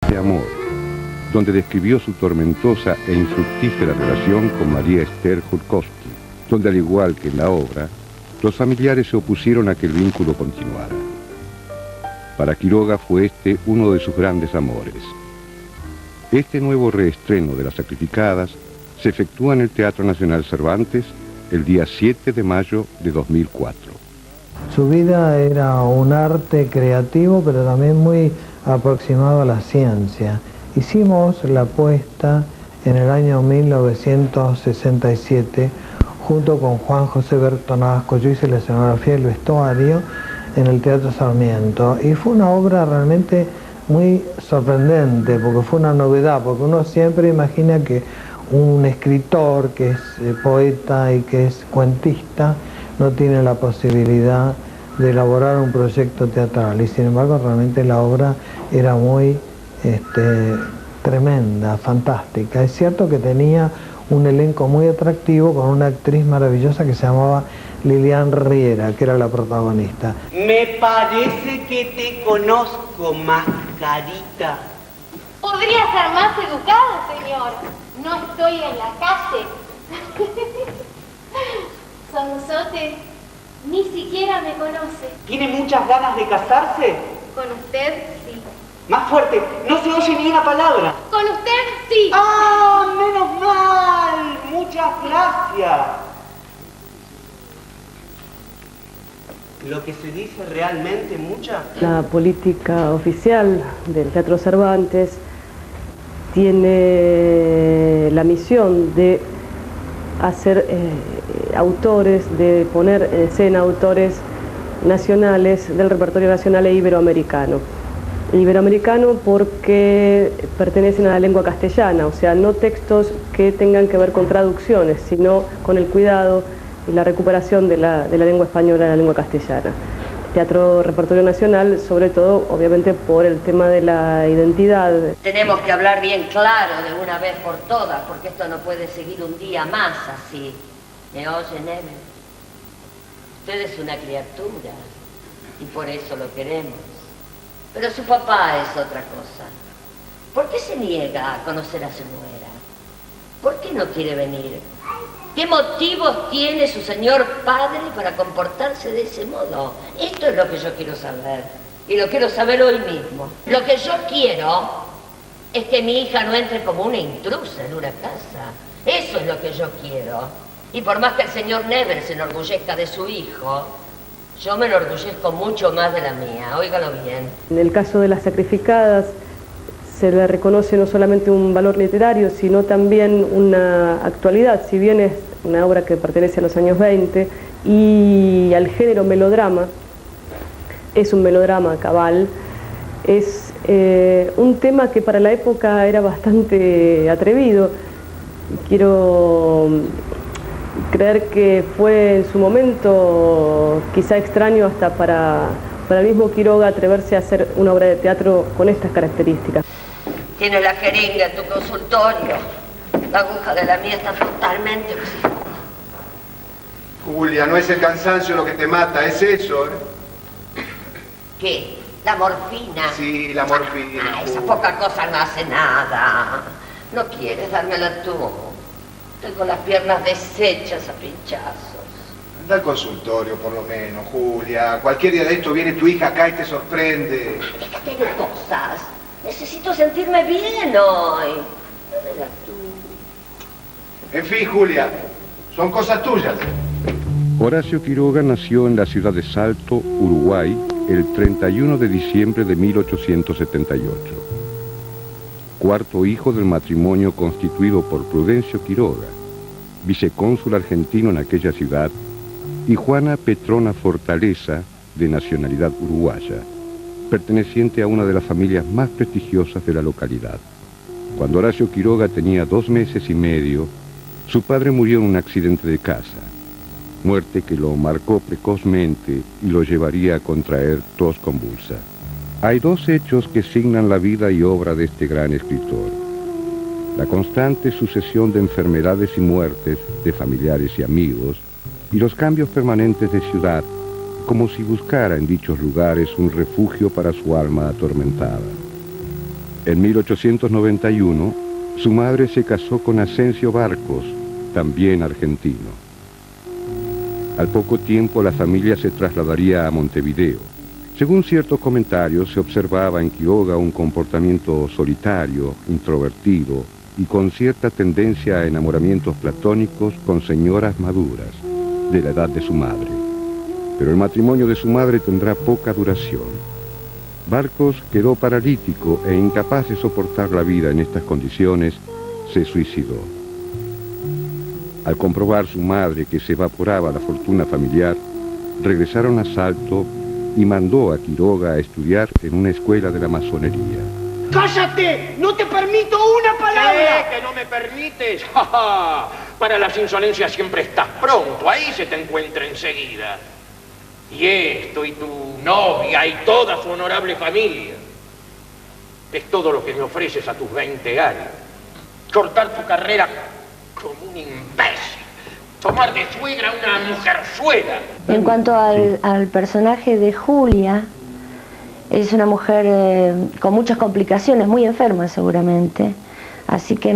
de amor, donde describió su tormentosa e infructífera relación con María Esther Jutkowski, donde al igual que en la obra, los familiares se opusieron a que el vínculo continuara. Para Quiroga fue este uno de sus grandes amores. Este nuevo reestreno de Las Sacrificadas se efectúa en el Teatro Nacional Cervantes el día 7 de mayo de 2004. Su vida era un arte creativo, pero también muy aproximado a la ciencia. Hicimos la puesta en el año 1967, junto con Juan José Bertonasco. Yo hice la escenografía y el vestuario en el Teatro Sarmiento, y fue una obra realmente muy sorprendente, porque fue una novedad, porque uno siempre imagina que un escritor que es poeta y que es cuentista no tiene la posibilidad de elaborar un proyecto teatral, y sin embargo realmente la obra era muy tremenda, fantástica. Es cierto que tenía un elenco muy atractivo con una actriz maravillosa que se llamaba Lilian Riera, que era la protagonista. Me parece que te conozco, mascarita. Podría ser más educado, señor. No estoy en la calle. Sonsote ni siquiera me conoce. ¿Tiene muchas ganas de casarse? Con usted, sí. Más fuerte, no se oye ni una palabra. Con usted, sí. ¡Ah, menos mal! Muchas gracias. Lo que se dice realmente mucha. La política oficial del Teatro Cervantes tiene la misión de hacer autores, de poner en escena autores nacionales del repertorio nacional e iberoamericano. Iberoamericano porque pertenecen a la lengua castellana, o sea, no textos que tengan que ver con traducciones, sino con el cuidado y la recuperación de la lengua española a la lengua castellana. Teatro Repertorio Nacional, sobre todo, obviamente, por el tema de la identidad. Tenemos que hablar bien claro de una vez por todas, porque esto no puede seguir un día más así. ¿Me oye, nene? Usted es una criatura, y por eso lo queremos. Pero su papá es otra cosa. ¿Por qué se niega a conocer a su nuera? ¿Por qué no quiere venir? ¿Qué motivos tiene su señor padre para comportarse de ese modo? Esto es lo que yo quiero saber, y lo quiero saber hoy mismo. Lo que yo quiero es que mi hija no entre como una intrusa en una casa. Eso es lo que yo quiero. Y por más que el señor Never se enorgullezca de su hijo, yo me enorgullezco mucho más de la mía, óigalo bien. En el caso de Las Sacrificadas se le reconoce no solamente un valor literario, sino también una actualidad, si bien es una obra que pertenece a los años 20 y al género melodrama, es un melodrama cabal, es un tema que para la época era bastante atrevido. Quiero creer que fue en su momento quizá extraño hasta para el mismo Quiroga atreverse a hacer una obra de teatro con estas características. Tiene la jeringa en tu consultorio. La aguja de la mía está totalmente oxidada. Julia, no es el cansancio lo que te mata, es eso, ¿eh? ¿Qué? ¿La morfina? Sí, la morfina. Ah, esa poca cosa no hace nada. ¿No quieres dármela tú? Tengo las piernas deshechas a pinchazos. Anda al consultorio, por lo menos, Julia. Cualquier día de esto viene tu hija acá y te sorprende. Déjate de cosas. Necesito sentirme bien hoy. Dámela tú. En fin, Julia, son cosas tuyas. Horacio Quiroga nació en la ciudad de Salto, Uruguay, el 31 de diciembre de 1878. Cuarto hijo del matrimonio constituido por Prudencio Quiroga, vicecónsul argentino en aquella ciudad, y Juana Petrona Fortaleza, de nacionalidad uruguaya, perteneciente a una de las familias más prestigiosas de la localidad. Cuando Horacio Quiroga tenía 2 meses y medio, su padre murió en un accidente de casa, muerte que lo marcó precozmente y lo llevaría a contraer tos convulsa. Hay 2 hechos que signan la vida y obra de este gran escritor: la constante sucesión de enfermedades y muertes de familiares y amigos, y los cambios permanentes de ciudad, como si buscara en dichos lugares un refugio para su alma atormentada. En 1891, su madre se casó con Asensio Barcos, también argentino. Al poco tiempo la familia se trasladaría a Montevideo. Según ciertos comentarios, se observaba en Quiroga un comportamiento solitario, introvertido y con cierta tendencia a enamoramientos platónicos con señoras maduras, de la edad de su madre. Pero el matrimonio de su madre tendrá poca duración. Barcos quedó paralítico e incapaz de soportar la vida en estas condiciones, se suicidó. Al comprobar su madre que se evaporaba la fortuna familiar, regresaron a Salto y mandó a Quiroga a estudiar en una escuela de la masonería. ¡Cállate! ¡No te permito una palabra! ¿Qué? ¿Que no me permites? ¡Ja, ja! Para las insolencias siempre estás pronto, ahí se te encuentra enseguida. Y esto, y tu novia, y toda su honorable familia. Es todo lo que me ofreces a tus 20 años. Cortar tu carrera como un imbécil. Tomar de suegra una mujerzuela. En cuanto al personaje de Julia, es una mujer con muchas complicaciones, muy enferma seguramente. Así que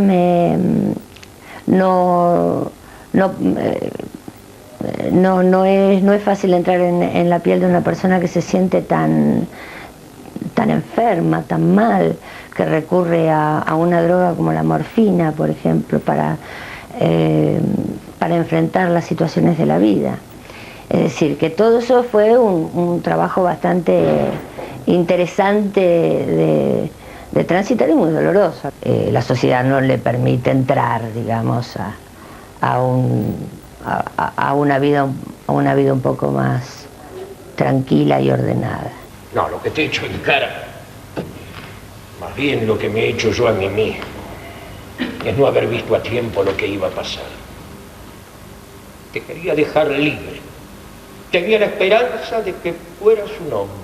no es fácil entrar en la piel de una persona que se siente tan enferma, tan mal, que recurre a una droga como la morfina, por ejemplo, para enfrentar las situaciones de la vida. Es decir, que todo eso fue un trabajo bastante interesante de transitar y muy doloroso. La sociedad no le permite entrar, digamos, a una vida un poco más tranquila y ordenada. No, lo que te he hecho en cara, más bien lo que me he hecho yo a mí mismo, es no haber visto a tiempo lo que iba a pasar. Te quería dejar libre. Tenía la esperanza de que fueras un hombre.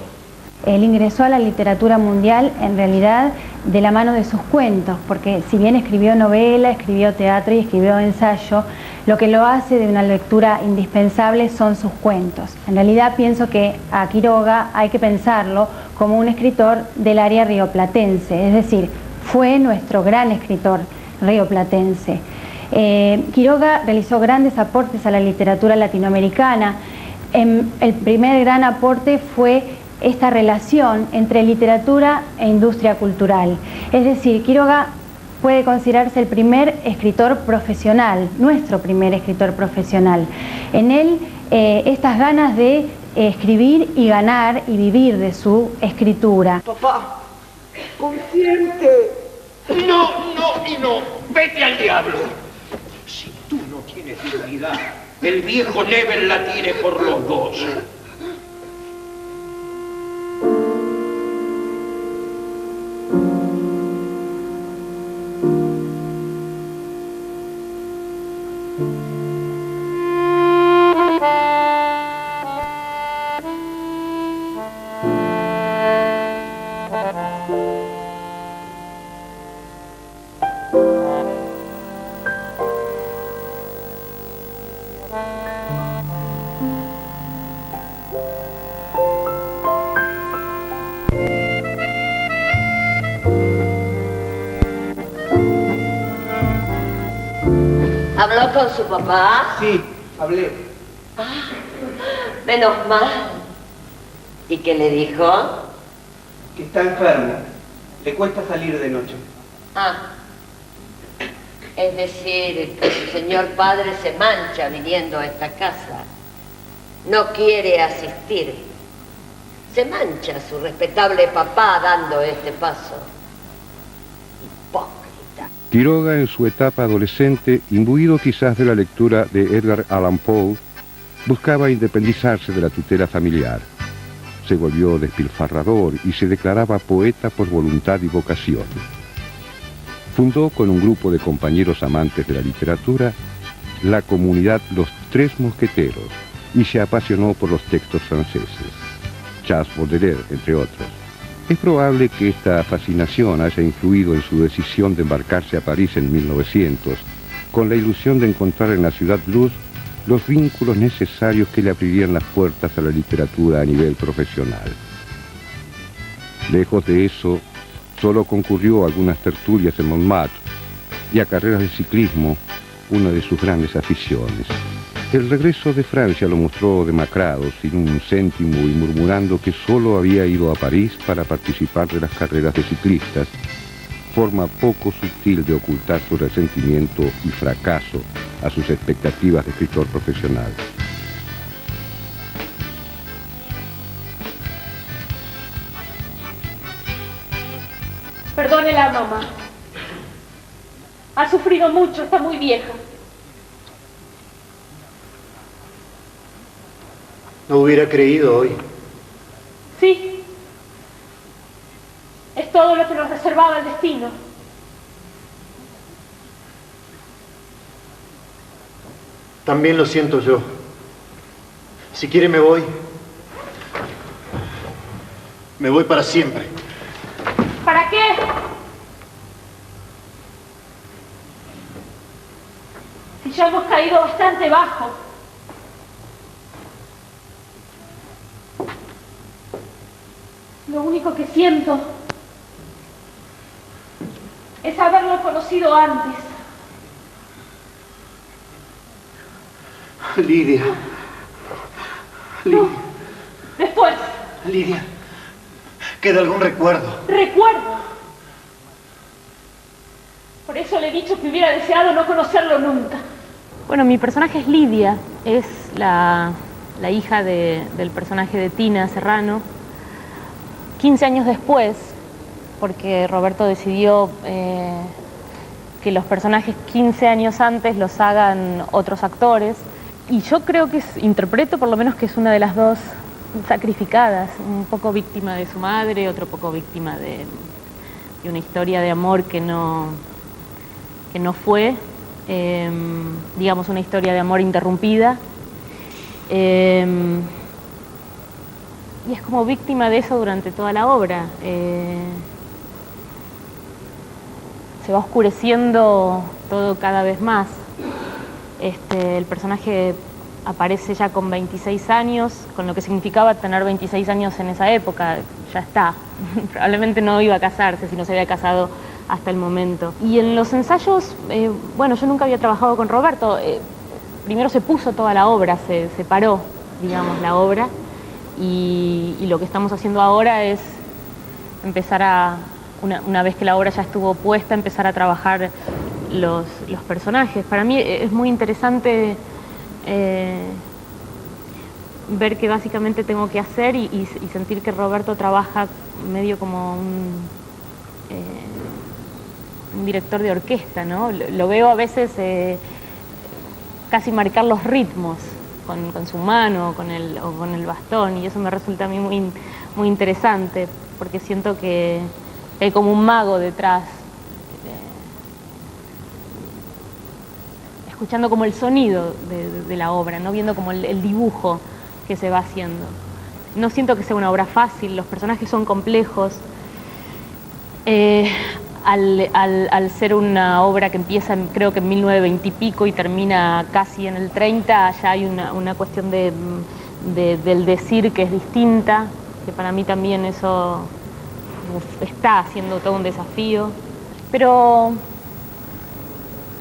Él ingresó a la literatura mundial en realidad de la mano de sus cuentos, porque si bien escribió novela, escribió teatro y escribió ensayo, lo que lo hace de una lectura indispensable son sus cuentos. En realidad pienso que a Quiroga hay que pensarlo como un escritor del área rioplatense, es decir, fue nuestro gran escritor rioplatense. Quiroga realizó grandes aportes a la literatura latinoamericana. El primer gran aporte fue esta relación entre literatura e industria cultural. Es decir, Quiroga puede considerarse el primer escritor profesional, nuestro primer escritor profesional. En él, estas ganas de escribir y ganar y vivir de su escritura. Papá, consciente. No, vete al diablo. Si tú no tienes dignidad, el viejo Nebel la tiene por los dos. ¿Habló con su papá? Sí, hablé. Ah, menos mal. ¿Y qué le dijo? Que está enfermo. Le cuesta salir de noche. Ah, es decir, que su señor padre se mancha viniendo a esta casa. No quiere asistir. Se mancha su respetable papá dando este paso. Hipócrita. Quiroga, en su etapa adolescente, imbuido quizás de la lectura de Edgar Allan Poe, buscaba independizarse de la tutela familiar. Se volvió despilfarrador y se declaraba poeta por voluntad y vocación. Fundó con un grupo de compañeros amantes de la literatura la comunidad Los Tres Mosqueteros y se apasionó por los textos franceses, Charles Baudelaire, entre otros. Es probable que esta fascinación haya influido en su decisión de embarcarse a París en 1900, con la ilusión de encontrar en la ciudad luz los vínculos necesarios que le abrirían las puertas a la literatura a nivel profesional. Lejos de eso, Solo concurrió a algunas tertulias en Montmartre y a carreras de ciclismo, una de sus grandes aficiones. El regreso de Francia lo mostró demacrado, sin un céntimo y murmurando que solo había ido a París para participar de las carreras de ciclistas, forma poco sutil de ocultar su resentimiento y fracaso a sus expectativas de escritor profesional. Perdónela, mamá. Ha sufrido mucho, está muy vieja. No hubiera creído hoy. Sí. Es todo lo que nos reservaba el destino. También lo siento yo. Si quiere me voy. Me voy para siempre. ¿Para qué? Si ya hemos caído bastante bajo. Lo único que siento es haberlo conocido antes. Lidia. Lidia. No. Después. Lidia. ¿Queda algún recuerdo? Recuerdo. Por eso le he dicho que hubiera deseado no conocerlo nunca. Bueno, mi personaje es Lidia, es la hija del personaje de Tina Serrano. 15 años después, porque Roberto decidió que los personajes 15 años antes los hagan otros actores. Y yo creo que interpreto por lo menos que es una de las dos sacrificadas, un poco víctima de su madre, otro poco víctima de una historia de amor que no fue, digamos, una historia de amor interrumpida. Y es como víctima de eso durante toda la obra. Se va oscureciendo todo cada vez más. El personaje aparece ya con 26 años, con lo que significaba tener 26 años en esa época. Ya está. Probablemente no iba a casarse si no se había casado hasta el momento. Y en los ensayos, bueno, yo nunca había trabajado con Roberto. Primero se puso toda la obra, se paró, digamos, la obra. Y lo que estamos haciendo ahora es empezar a, una vez que la obra ya estuvo puesta, empezar a trabajar los personajes. Para mí es muy interesante ver que básicamente tengo que hacer y sentir que Roberto trabaja medio como un director de orquesta, ¿no? Lo veo a veces casi marcar los ritmos con su mano o con el bastón, y eso me resulta a mí muy interesante, porque siento que hay como un mago detrás, escuchando como el sonido de la obra, ¿no? Viendo como el dibujo que se va haciendo. No siento que sea una obra fácil, los personajes son complejos. Al ser una obra que empieza creo que en 1920 y pico y termina casi en el 30, ya hay una cuestión del decir que es distinta, que para mí también eso está haciendo todo un desafío. Pero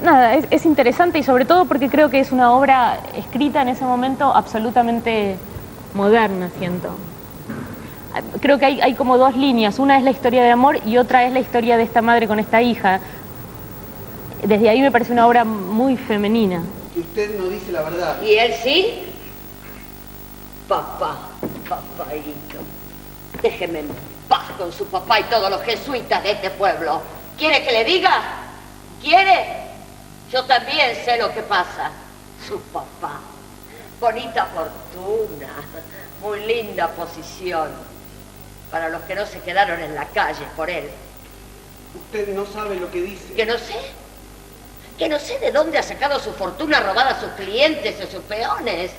nada, es interesante, y sobre todo porque creo que es una obra escrita en ese momento absolutamente moderna, siento. Creo que hay como dos líneas, una es la historia de amor y otra es la historia de esta madre con esta hija. Desde ahí me parece una obra muy femenina. Que usted no dice la verdad. ¿Y él sí? Papaíto, déjeme en paz con su papá y todos los jesuitas de este pueblo. ¿Quiere que le diga? ¿Quiere? Yo también sé lo que pasa. Su papá. Bonita fortuna. Muy linda posición. Para los que no se quedaron en la calle por él. Usted no sabe lo que dice. ¿Que no sé? Que no sé de dónde ha sacado su fortuna robada a sus clientes y a sus peones.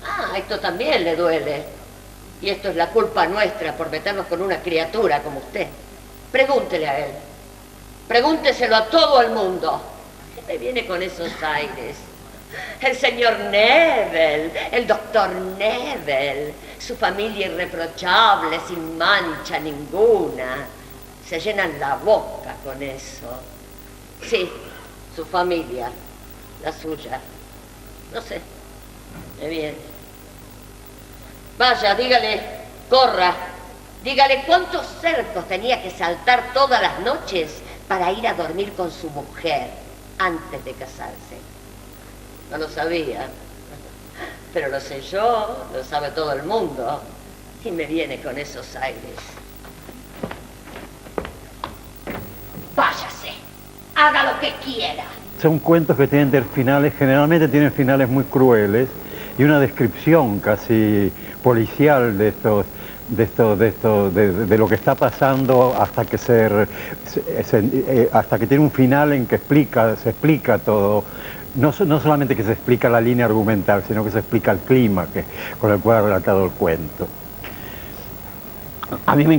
Ah, esto también le duele. Y esto es la culpa nuestra por meternos con una criatura como usted. Pregúntele a él. Pregúnteselo a todo el mundo. ¿Qué me viene con esos aires? El señor Nebel, el doctor Nebel, su familia irreprochable, sin mancha ninguna. Se llenan la boca con eso. Sí, su familia, la suya. No sé, me viene. Vaya, dígale, corra. Dígale cuántos cercos tenía que saltar todas las noches para ir a dormir con su mujer antes de casarse. No lo sabía, pero lo sé yo, lo sabe todo el mundo, y me viene con esos aires. Váyase, haga lo que quiera. Son cuentos que tienen finales, generalmente tienen finales muy crueles y una descripción casi policial de lo que está pasando hasta que hasta que tiene un final en que se explica todo. No solamente que se explica la línea argumental, sino que se explica el clima con el cual ha relatado el cuento. A mí me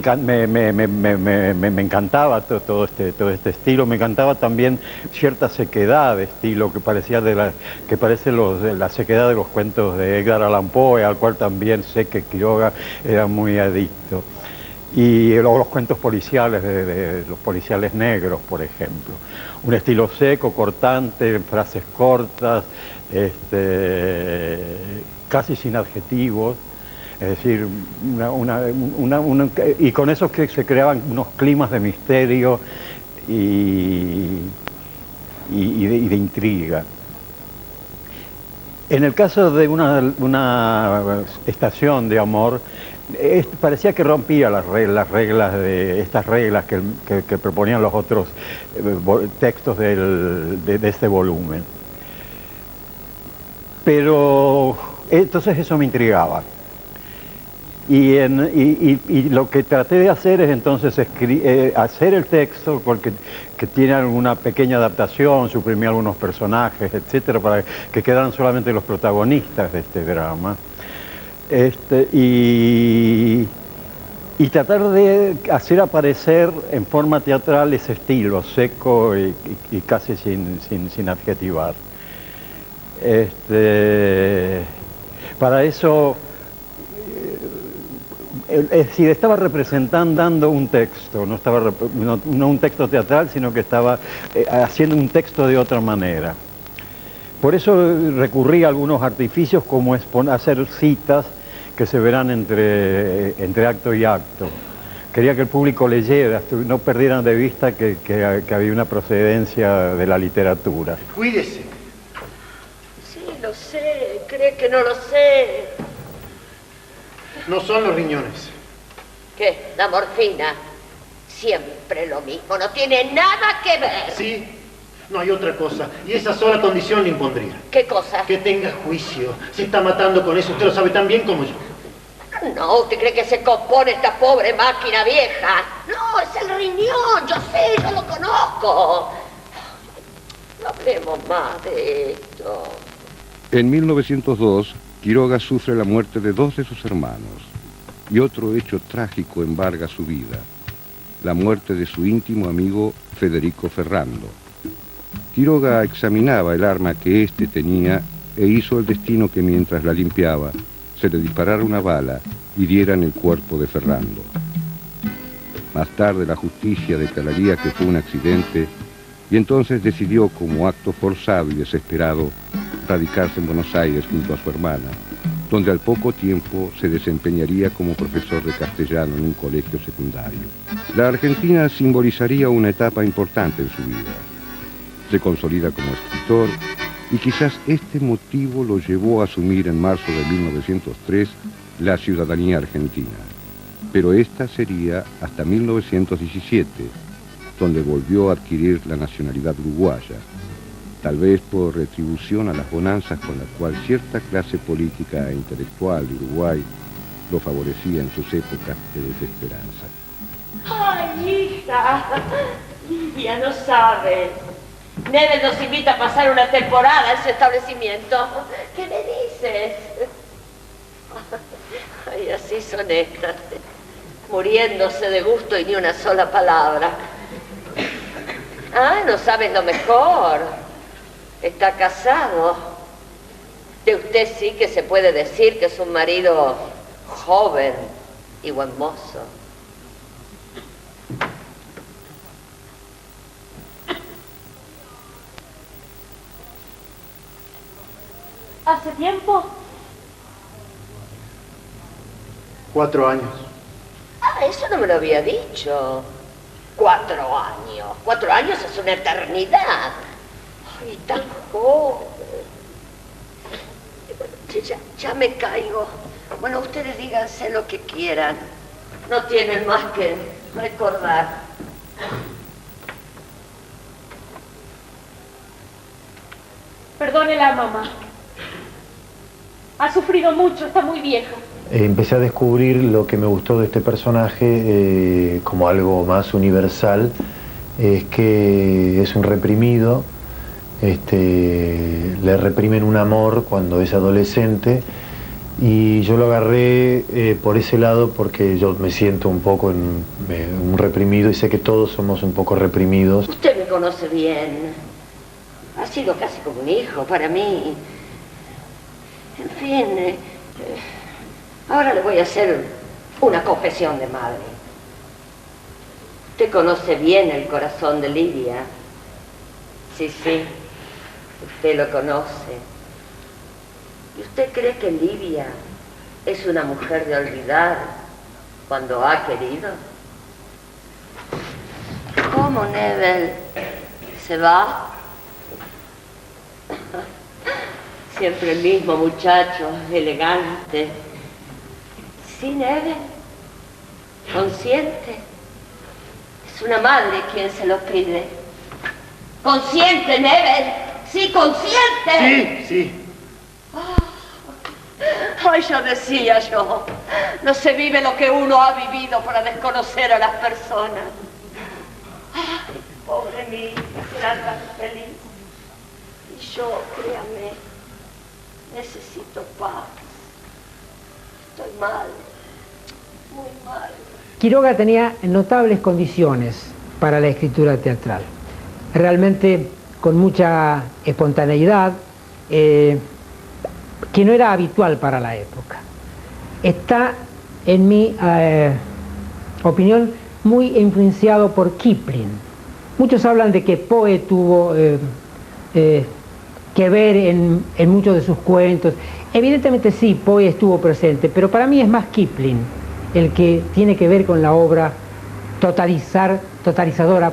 encantaba todo este estilo, me encantaba también cierta sequedad de estilo que parece la sequedad de los cuentos de Edgar Allan Poe, al cual también sé que Quiroga era muy adicto. Y luego los cuentos policiales, de los policiales negros, por ejemplo. Un estilo seco, cortante, frases cortas, casi sin adjetivos. Es decir, y con eso que se creaban unos climas de misterio y de intriga. En el caso de una estación de amor, parecía que rompía estas reglas que proponían los otros textos de este volumen. Pero entonces eso me intrigaba. Y lo que traté de hacer es entonces hacer el texto, porque que tiene alguna pequeña adaptación, suprimí algunos personajes, etcétera, para que quedaran solamente los protagonistas de este drama. Y tratar de hacer aparecer en forma teatral ese estilo seco y casi sin adjetivar. Para eso, es decir, estaba dando un texto, no un texto teatral, sino que estaba haciendo un texto de otra manera. Por eso recurrí a algunos artificios, como hacer citas que se verán entre acto y acto. Quería que el público leyera, no perdieran de vista que había una procedencia de la literatura. Cuídese. Sí, lo sé. ¿Cree que no lo sé? No son los riñones. ¿Qué? ¿La morfina? Siempre lo mismo, no tiene nada que ver. Sí, no hay otra cosa. Y esa sola condición le impondría. ¿Qué cosa? Que tenga juicio. Se está matando con eso, usted lo sabe tan bien como yo. No, ¿usted cree que se compone esta pobre máquina vieja? No, es el riñón, yo sé, yo lo conozco. No hablemos más de esto. En 1902, Quiroga sufre la muerte de 2 de sus hermanos, y otro hecho trágico embarga su vida, la muerte de su íntimo amigo Federico Ferrando. Quiroga examinaba el arma que éste tenía e hizo el destino que mientras la limpiaba, se le disparara una bala y diera en el cuerpo de Ferrando. Más tarde la justicia declararía que fue un accidente y entonces decidió, como acto forzado y desesperado, radicarse en Buenos Aires junto a su hermana, donde al poco tiempo se desempeñaría como profesor de castellano en un colegio secundario. La Argentina simbolizaría una etapa importante en su vida. Se consolida como escritor y quizás este motivo lo llevó a asumir en marzo de 1903 la ciudadanía argentina. Pero esta sería hasta 1917, donde volvió a adquirir la nacionalidad uruguaya, tal vez por retribución a las bonanzas con las cuales cierta clase política e intelectual de Uruguay lo favorecía en sus épocas de desesperanza. ¡Ay, hija! Lidia, no sabe. Neves nos invita a pasar una temporada en su establecimiento. ¿Qué me dices? Ay, así son estas, muriéndose de gusto y ni una sola palabra. Ah, no sabes lo mejor. Está casado. De usted sí que se puede decir que es un marido joven y buen mozo. ¿Hace tiempo? 4 años. Ah, eso no me lo había dicho. 4 años. 4 años es una eternidad. Ay, tan joven. Ya me caigo. Bueno, ustedes díganse lo que quieran. No tienen más que recordar. Perdónela, mamá. Ha sufrido mucho, está muy vieja. Empecé a descubrir lo que me gustó de este personaje como algo más universal, es que es un reprimido, le reprimen un amor cuando es adolescente, y yo lo agarré por ese lado porque yo me siento un poco un reprimido y sé que todos somos un poco reprimidos. Usted me conoce bien. Ha sido casi como un hijo para mí. En fin, ahora le voy a hacer una confesión de madre. Usted conoce bien el corazón de Lidia. Sí, usted lo conoce. ¿Y usted cree que Lidia es una mujer de olvidar cuando ha querido? ¿Cómo, Nebel? ¿Se va? Siempre el mismo muchacho, elegante. Sí, Nebel. Consciente. Es una madre quien se lo pide. Consciente, Nebel. Sí, consciente. Sí. Ay, ya decía yo. No se vive lo que uno ha vivido para desconocer a las personas. Ay, pobre mi hija, será tan feliz. Y yo, créame, necesito paz. Estoy mal, muy mal. Quiroga tenía notables condiciones para la escritura teatral. Realmente con mucha espontaneidad, que no era habitual para la época. Está, en mi opinión, muy influenciado por Kipling. Muchos hablan de que Poe tuvo que ver en muchos de sus cuentos. Evidentemente sí, Poe estuvo presente, pero para mí es más Kipling el que tiene que ver con la obra totalizadora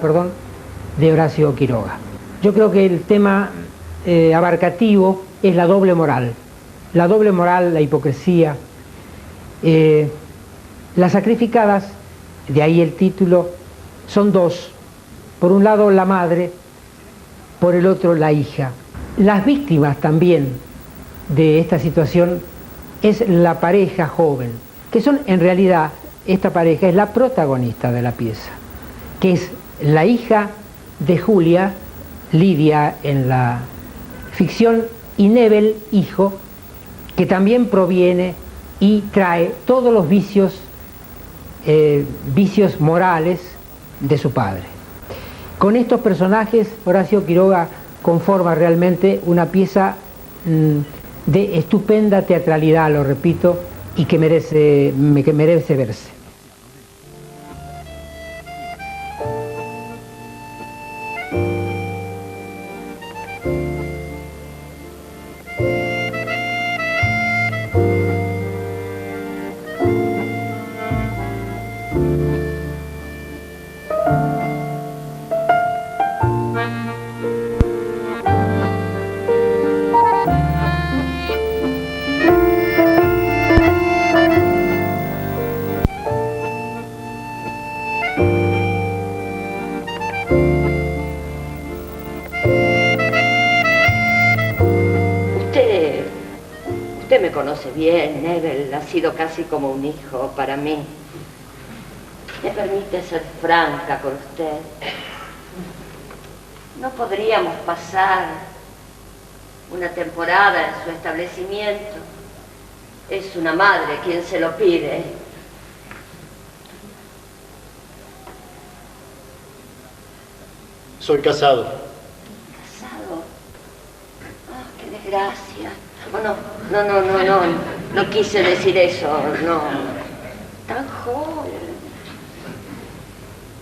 de Horacio Quiroga. Yo creo que el tema abarcativo es la doble moral. La doble moral, la hipocresía. Las sacrificadas, de ahí el título, son dos. Por un lado la madre, por el otro la hija. Las víctimas también de esta situación es la pareja joven, que son en realidad, esta pareja es la protagonista de la pieza, que es la hija de Julia, Lidia en la ficción, y Nebel, hijo, que también proviene y trae todos los vicios morales de su padre. Con estos personajes, Horacio Quiroga conforma realmente una pieza de estupenda teatralidad, lo repito, y que merece verse. Usted me conoce bien, Nebel, ha sido casi como un hijo para mí. ¿Me permite ser franca con usted? ¿No podríamos pasar una temporada en su establecimiento? Es una madre quien se lo pide. Soy casado. ¿Casado? Ah, qué desgracia. No quise decir eso, no. Tan joven.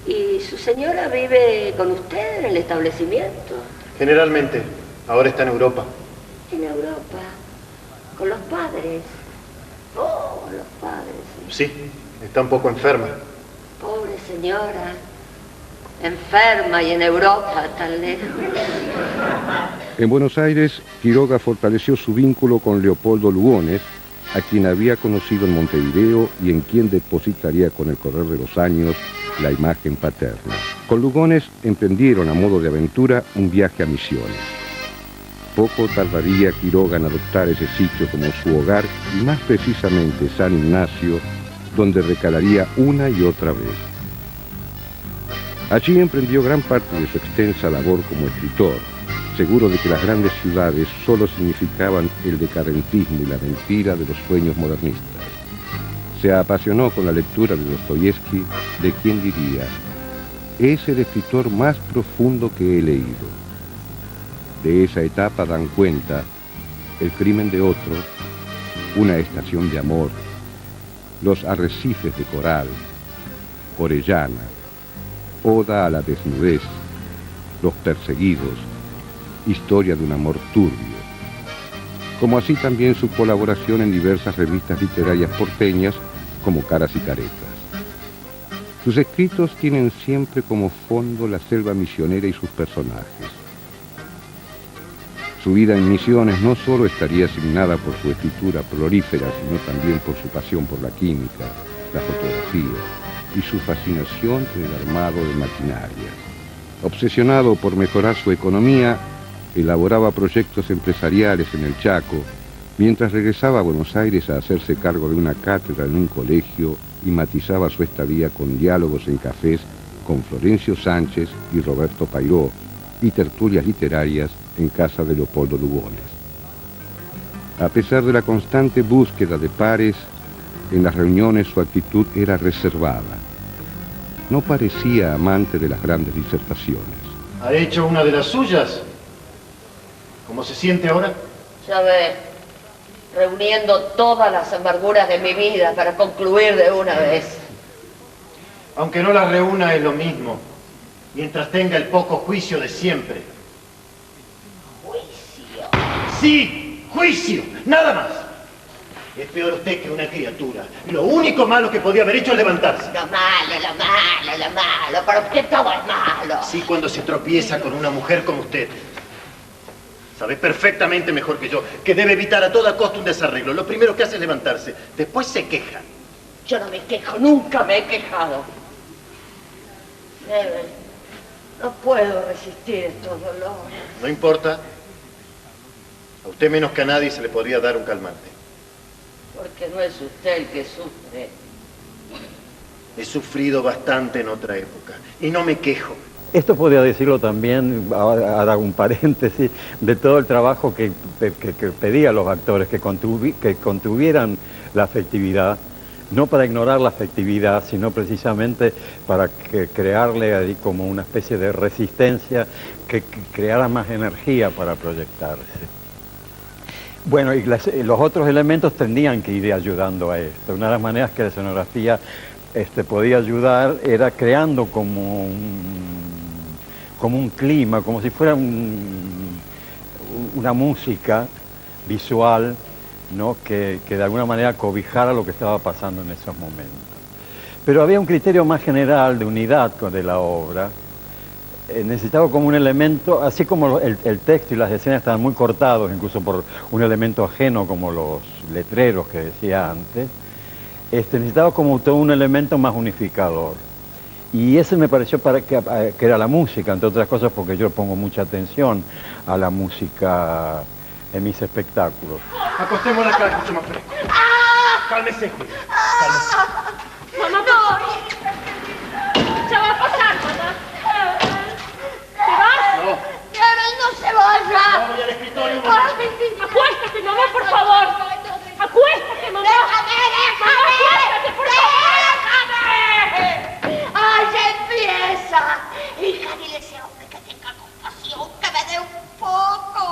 ¿Y su señora vive con usted en el establecimiento? Generalmente. Ahora está en Europa. En Europa. Con los padres. Oh, los padres. Sí, está un poco enferma. Pobre señora. Enferma y en Europa, tan lejos. En Buenos Aires, Quiroga fortaleció su vínculo con Leopoldo Lugones, a quien había conocido en Montevideo y en quien depositaría con el correr de los años la imagen paterna. Con Lugones emprendieron a modo de aventura un viaje a Misiones. Poco tardaría Quiroga en adoptar ese sitio como su hogar y más precisamente San Ignacio, donde recalaría una y otra vez. Allí emprendió gran parte de su extensa labor como escritor, seguro de que las grandes ciudades solo significaban el decadentismo y la mentira de los sueños modernistas. Se apasionó con la lectura de Dostoyevsky, de quien diría: es el escritor más profundo que he leído. De esa etapa dan cuenta El crimen de otro, Una estación de amor, Los arrecifes de coral, Orellana, Oda a la desnudez, Los perseguidos, Historia de un amor turbio, como así también su colaboración en diversas revistas literarias porteñas como Caras y Caretas. Sus escritos tienen siempre como fondo la selva misionera y sus personajes. Su vida en Misiones no solo estaría asignada por su escritura prolífera, sino también por su pasión por la química, la fotografía y su fascinación en el armado de maquinaria. Obsesionado por mejorar su economía, elaboraba proyectos empresariales en el Chaco, mientras regresaba a Buenos Aires a hacerse cargo de una cátedra en un colegio y matizaba su estadía con diálogos en cafés con Florencio Sánchez y Roberto Pairó y tertulias literarias en casa de Leopoldo Lugones. A pesar de la constante búsqueda de pares, en las reuniones su actitud era reservada. No parecía amante de las grandes disertaciones. ¿Ha hecho una de las suyas? ¿Cómo se siente ahora? Ya ves, reuniendo todas las amarguras de mi vida para concluir de una vez. Aunque no las reúna es lo mismo, mientras tenga el poco juicio de siempre. ¿Juicio? Sí, juicio, nada más. Es peor usted que una criatura. Lo único malo que podía haber hecho es levantarse. Lo malo, para usted todo es malo. Sí, cuando se tropieza con una mujer como usted. Sabe perfectamente mejor que yo que debe evitar a toda costa un desarreglo. Lo primero que hace es levantarse. Después se queja. Yo no me quejo, nunca me he quejado. Nebel, no puedo resistir estos dolores. No importa. A usted menos que a nadie se le podría dar un calmante. Porque no es usted el que sufre. He sufrido bastante en otra época y no me quejo. Esto podría decirlo también, ahora hago un paréntesis, de todo el trabajo que pedía a los actores que contuvieran la afectividad, no para ignorar la afectividad, sino precisamente para crearle ahí como una especie de resistencia que creara más energía para proyectarse. Bueno, y los otros elementos tendrían que ir ayudando a esto. Una de las maneras que la escenografía podía ayudar era creando como un clima, como si fuera una música visual, ¿no? que de alguna manera cobijara lo que estaba pasando en esos momentos. Pero había un criterio más general de unidad de la obra. Necesitaba como un elemento, así como el texto y las escenas estaban muy cortados, incluso por un elemento ajeno como los letreros que decía antes, necesitaba como todo un elemento más unificador. Y ese me pareció que era la música, entre otras cosas porque yo pongo mucha atención a la música en mis espectáculos. Acostemos la cara mucho más fresco. Cálmese, Julia. Cálmese. Mamá, no. Ya va a pasar, mamá. ¿Te vas? No. Nebel, no se vaya. Vamos al escritorio. Acuéstate, mamá, por favor. Acuéstate, mamá. Déjame. Acuéstate, por favor. ¡Déjame! ¡Ay, ya empieza! Hija, dile a ese hombre que tenga compasión, que me dé un poco.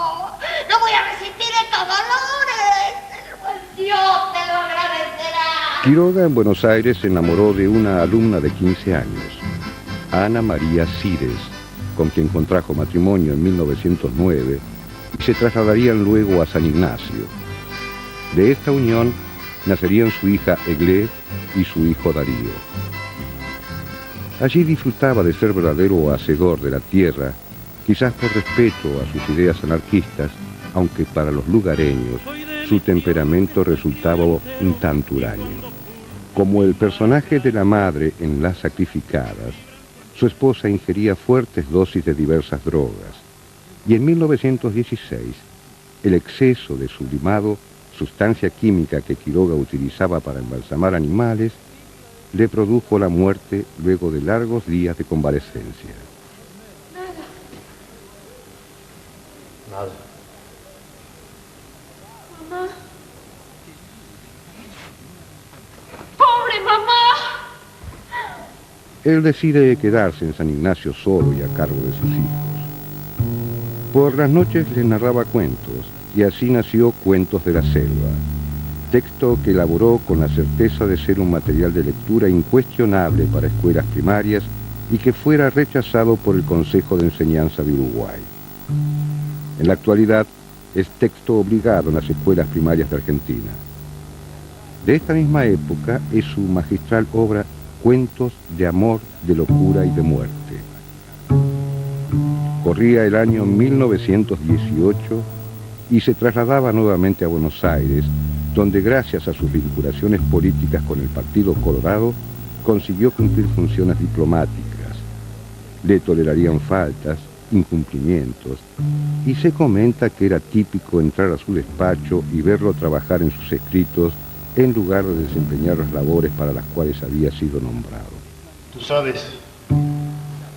No voy a resistir estos dolores. El buen Dios te lo agradecerá. Quiroga en Buenos Aires se enamoró de una alumna de 15 años, Ana María Cires, con quien contrajo matrimonio en 1909 y se trasladarían luego a San Ignacio. De esta unión nacerían su hija Eglé y su hijo Darío. Allí disfrutaba de ser verdadero hacedor de la tierra, quizás por respeto a sus ideas anarquistas, aunque para los lugareños su temperamento resultaba un tanto huraño. Como el personaje de la madre en Las Sacrificadas, su esposa ingería fuertes dosis de diversas drogas, y en 1916, el exceso de sublimado, sustancia química que Quiroga utilizaba para embalsamar animales, le produjo la muerte luego de largos días de convalescencia. Nada. Mamá. ¡Pobre mamá! Él decide quedarse en San Ignacio solo y a cargo de sus hijos. Por las noches les narraba cuentos, y así nació Cuentos de la Selva, texto que elaboró con la certeza de ser un material de lectura incuestionable para escuelas primarias y que fuera rechazado por el Consejo de Enseñanza de Uruguay. En la actualidad es texto obligado en las escuelas primarias de Argentina. De esta misma época es su magistral obra Cuentos de amor, de locura y de muerte. Corría el año 1918 y se trasladaba nuevamente a Buenos Aires, donde gracias a sus vinculaciones políticas con el Partido Colorado, consiguió cumplir funciones diplomáticas. Le tolerarían faltas, incumplimientos, y se comenta que era típico entrar a su despacho y verlo trabajar en sus escritos en lugar de desempeñar las labores para las cuales había sido nombrado. ¿Tú sabes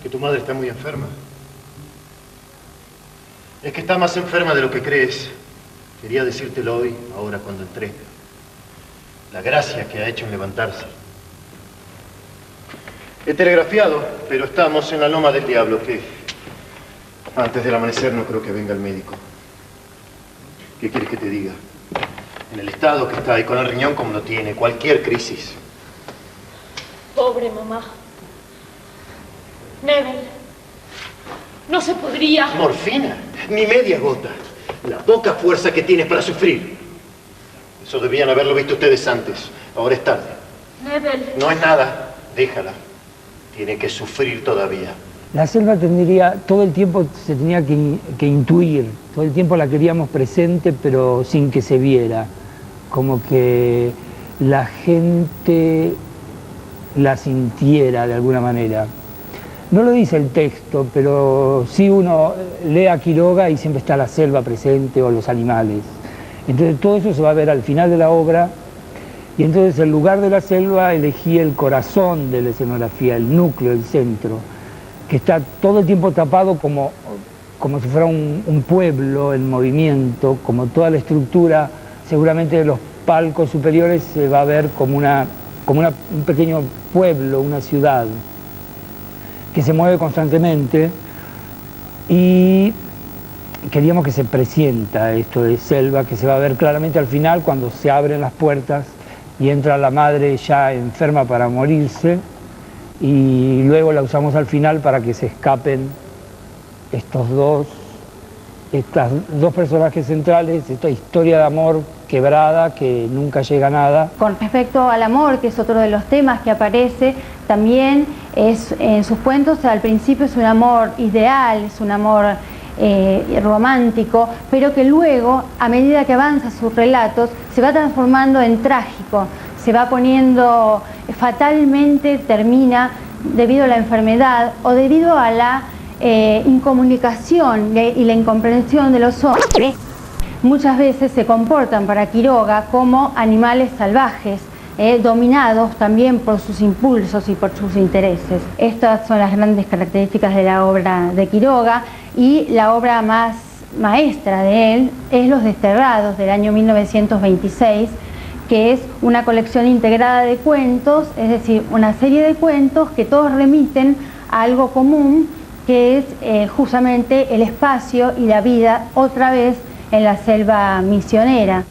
que tu madre está muy enferma? Es que está más enferma de lo que crees. Quería decírtelo hoy, ahora cuando entré. La gracia que ha hecho en levantarse. He telegrafiado, pero estamos en la loma del diablo, que antes del amanecer no creo que venga el médico. ¿Qué quieres que te diga? En el estado que está y con el riñón como lo tiene, cualquier crisis. Pobre mamá. Nebel. No se podría. Morfina, ni media gota. La poca fuerza que tienes para sufrir. Eso debían haberlo visto ustedes antes. Ahora es tarde. Nebel. No es nada. Déjala. Tiene que sufrir todavía. La selva tendría, todo el tiempo se tenía que intuir. Todo el tiempo la queríamos presente, pero sin que se viera. Como que la gente la sintiera de alguna manera. No lo dice el texto, pero sí uno lee a Quiroga y siempre está la selva presente o los animales. Entonces todo eso se va a ver al final de la obra, y entonces en lugar de la selva elegí el corazón de la escenografía, el núcleo, el centro, que está todo el tiempo tapado como si fuera un pueblo en movimiento, como toda la estructura, seguramente de los palcos superiores se va a ver como un pequeño pueblo, una ciudad, que se mueve constantemente, y queríamos que se presienta esto de selva, que se va a ver claramente al final cuando se abren las puertas y entra la madre ya enferma para morirse, y luego la usamos al final para que se escapen estas dos personajes centrales, esta historia de amor quebrada que nunca llega a nada. Con respecto al amor, que es otro de los temas que aparece, también es en sus cuentos al principio es un amor ideal, es un amor romántico, pero que luego, a medida que avanza sus relatos, se va transformando en trágico, se va poniendo fatalmente, termina debido a la enfermedad o debido a la incomunicación y la incomprensión de los hombres. Muchas veces se comportan para Quiroga como animales salvajes, dominados también por sus impulsos y por sus intereses. Estas son las grandes características de la obra de Quiroga, y la obra más maestra de él es Los Desterrados, del año 1926, que es una colección integrada de cuentos, es decir, una serie de cuentos que todos remiten a algo común, que es justamente el espacio y la vida otra vez en la selva misionera.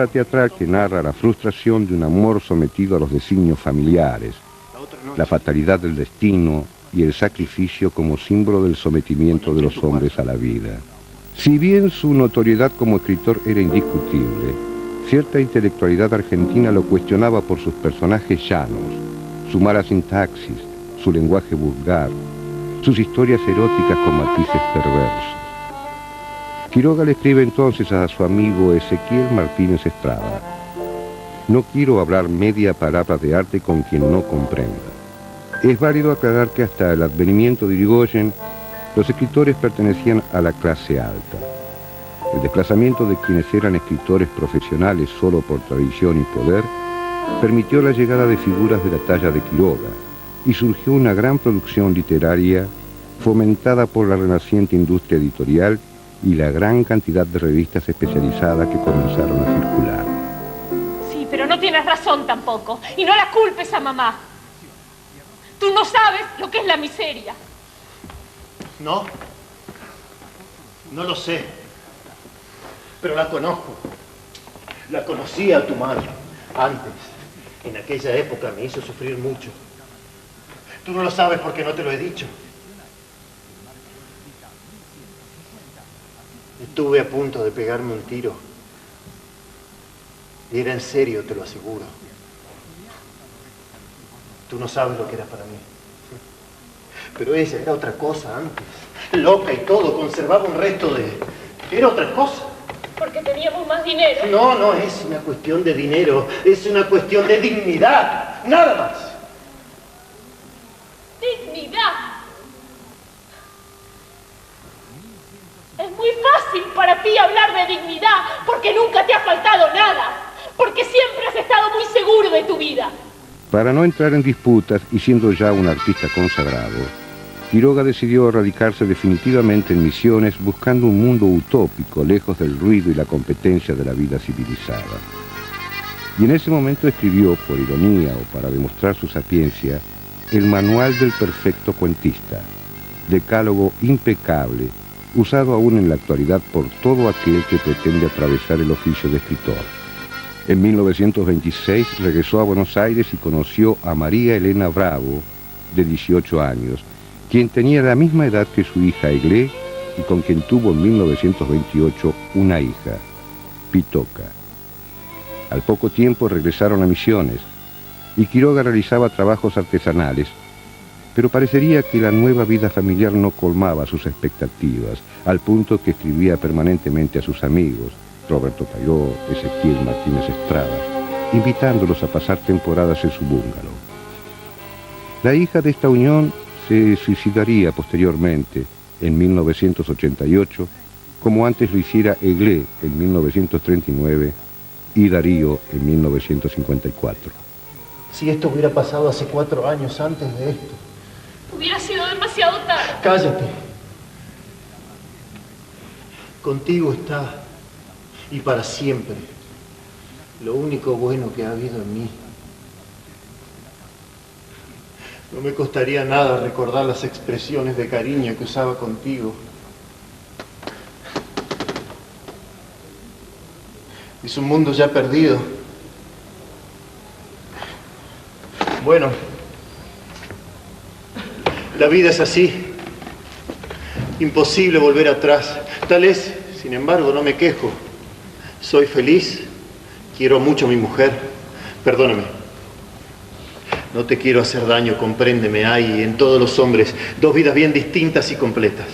obra teatral que narra la frustración de un amor sometido a los designios familiares, la fatalidad del destino y el sacrificio como símbolo del sometimiento de los hombres a la vida. Si bien su notoriedad como escritor era indiscutible, cierta intelectualidad argentina lo cuestionaba por sus personajes llanos, su mala sintaxis, su lenguaje vulgar, sus historias eróticas con matices perversos. Quiroga le escribe entonces a su amigo Ezequiel Martínez Estrada: no quiero hablar media palabra de arte con quien no comprenda. Es válido aclarar que hasta el advenimiento de Irigoyen, los escritores pertenecían a la clase alta. El desplazamiento de quienes eran escritores profesionales solo por tradición y poder permitió la llegada de figuras de la talla de Quiroga y surgió una gran producción literaria fomentada por la renaciente industria editorial y la gran cantidad de revistas especializadas que comenzaron a circular. Sí, pero no tienes razón tampoco. Y no la culpes a mamá. Tú no sabes lo que es la miseria. No, no lo sé, pero la conozco. La conocí a tu madre antes. En aquella época me hizo sufrir mucho. Tú no lo sabes porque no te lo he dicho. Estuve a punto de pegarme un tiro. Y era en serio, te lo aseguro. Tú no sabes lo que era para mí. Pero ella era otra cosa antes. Loca y todo, conservaba un resto de... Era otra cosa. Porque teníamos más dinero. No, no es una cuestión de dinero. Es una cuestión de dignidad. Nada más. Dignidad. Es muy fácil para ti hablar de dignidad porque nunca te ha faltado nada. Porque siempre has estado muy seguro de tu vida. Para no entrar en disputas y siendo ya un artista consagrado, Quiroga decidió radicarse definitivamente en Misiones buscando un mundo utópico, lejos del ruido y la competencia de la vida civilizada. Y en ese momento escribió, por ironía o para demostrar su sapiencia, el Manual del Perfecto Cuentista, decálogo impecable, usado aún en la actualidad por todo aquel que pretende atravesar el oficio de escritor. En 1926 regresó a Buenos Aires y conoció a María Elena Bravo, de 18 años, quien tenía la misma edad que su hija Eglé y con quien tuvo en 1928 una hija, Pitoca. Al poco tiempo regresaron a Misiones y Quiroga realizaba trabajos artesanales, pero parecería que la nueva vida familiar no colmaba sus expectativas, al punto que escribía permanentemente a sus amigos, Roberto Pairó, Ezequiel Martínez Estrada, invitándolos a pasar temporadas en su búngalo. La hija de esta unión se suicidaría posteriormente, en 1988, como antes lo hiciera Eglé en 1939 y Darío en 1954. Si esto hubiera pasado hace 4 años antes de esto. Hubiera sido demasiado tarde. Cállate. Contigo está, y para siempre, lo único bueno que ha habido en mí. No me costaría nada recordar las expresiones de cariño que usaba contigo. Es un mundo ya perdido. Bueno, la vida es así. Imposible volver atrás. Tal es, sin embargo, no me quejo. Soy feliz. Quiero mucho a mi mujer. Perdóname. No te quiero hacer daño, compréndeme. Hay en todos los hombres 2 vidas bien distintas y completas.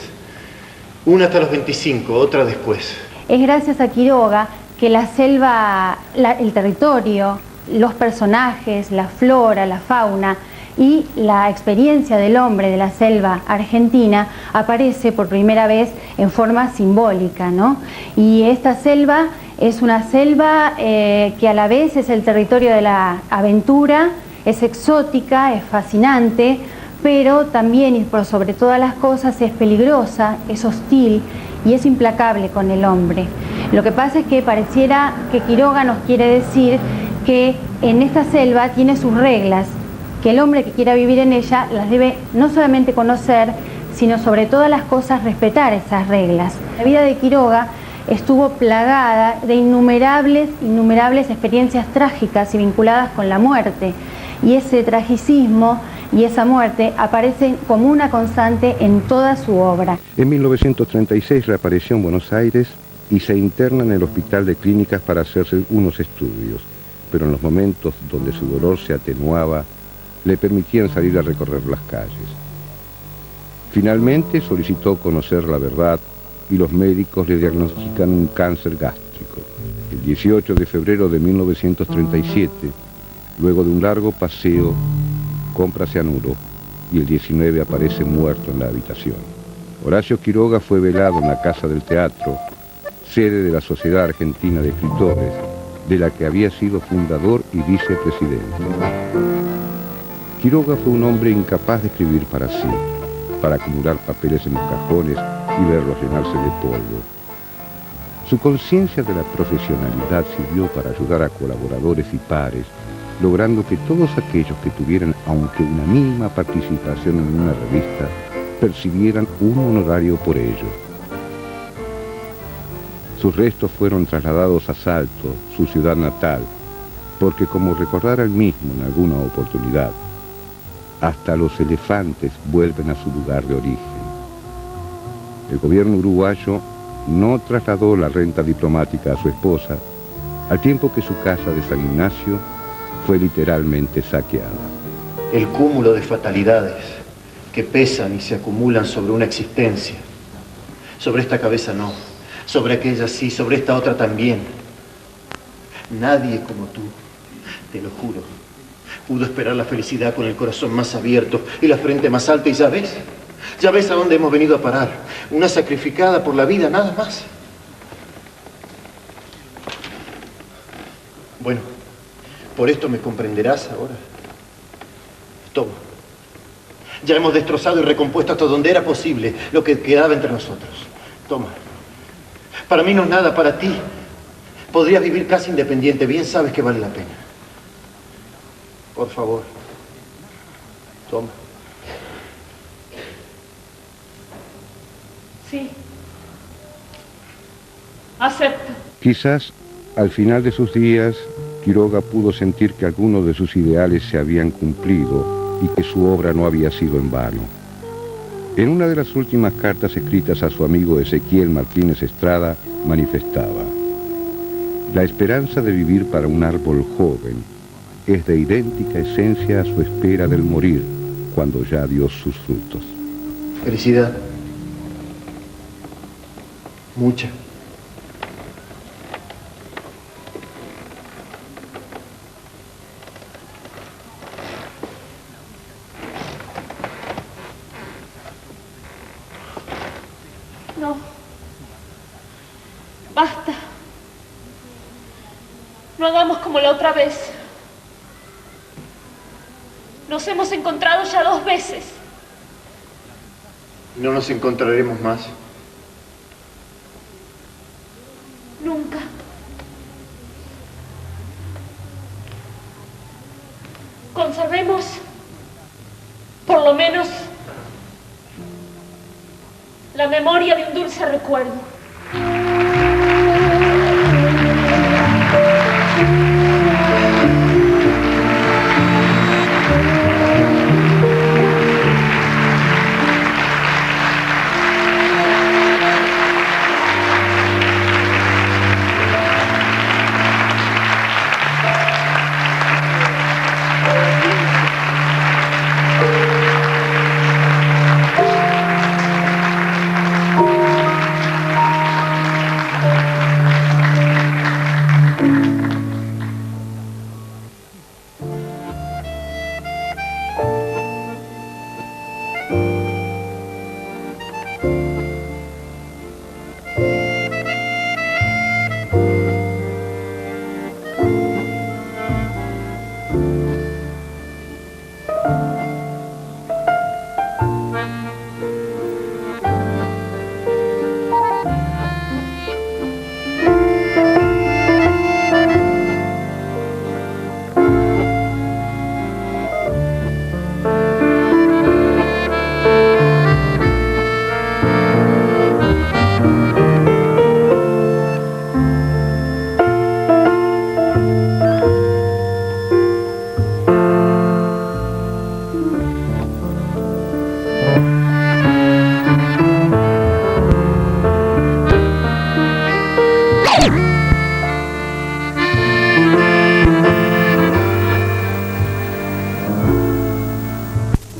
Una hasta los 25, otra después. Es gracias a Quiroga que la selva, el territorio, los personajes, la flora, la fauna y la experiencia del hombre de la selva argentina aparece por primera vez en forma simbólica, ¿no? Y esta selva es una selva que a la vez es el territorio de la aventura, es exótica, es fascinante, pero también y por sobre todas las cosas es peligrosa, es hostil y es implacable con el hombre. Lo que pasa es que pareciera que Quiroga nos quiere decir que en esta selva tiene sus reglas, que el hombre que quiera vivir en ella las debe no solamente conocer, sino sobre todas las cosas respetar esas reglas. La vida de Quiroga estuvo plagada de innumerables experiencias trágicas y vinculadas con la muerte. Y ese tragicismo y esa muerte aparecen como una constante en toda su obra. En 1936 reapareció en Buenos Aires y se interna en el Hospital de Clínicas para hacerse unos estudios, pero en los momentos donde su dolor se atenuaba, le permitían salir a recorrer las calles. Finalmente solicitó conocer la verdad y los médicos le diagnostican un cáncer gástrico. El 18 de febrero de 1937, luego de un largo paseo, compra cianuro y el 19 aparece muerto en la habitación. Horacio Quiroga fue velado en la Casa del Teatro, sede de la Sociedad Argentina de Escritores, de la que había sido fundador y vicepresidente. Quiroga fue un hombre incapaz de escribir para sí, para acumular papeles en los cajones y verlos llenarse de polvo. Su conciencia de la profesionalidad sirvió para ayudar a colaboradores y pares, logrando que todos aquellos que tuvieran aunque una mínima participación en una revista percibieran un honorario por ello. Sus restos fueron trasladados a Salto, su ciudad natal, porque como recordara él mismo en alguna oportunidad, hasta los elefantes vuelven a su lugar de origen. El gobierno uruguayo no trasladó la renta diplomática a su esposa, al tiempo que su casa de San Ignacio fue literalmente saqueada. El cúmulo de fatalidades que pesan y se acumulan sobre una existencia. Sobre esta cabeza no, sobre aquella sí, sobre esta otra también. Nadie como tú, te lo juro, pudo esperar la felicidad con el corazón más abierto y la frente más alta, y ya ves a dónde hemos venido a parar. Una sacrificada por la vida, nada más. Bueno, por esto me comprenderás ahora. Toma. Ya hemos destrozado y recompuesto hasta donde era posible lo que quedaba entre nosotros. Toma. Para mí no es nada, para ti. Podrías vivir casi independiente, bien sabes que vale la pena. Por favor. Toma. Sí. Acepto. Quizás al final de sus días, Quiroga pudo sentir que algunos de sus ideales se habían cumplido y que su obra no había sido en vano. En una de las últimas cartas escritas a su amigo Ezequiel Martínez Estrada, manifestaba: la esperanza de vivir para un árbol joven es de idéntica esencia a su espera del morir, cuando ya dio sus frutos. Felicidad. Mucha. No. Basta. No hagamos como la otra vez. Nos hemos encontrado ya 2 veces. No nos encontraremos más. Nunca. Conservemos, por lo menos, la memoria de un dulce recuerdo.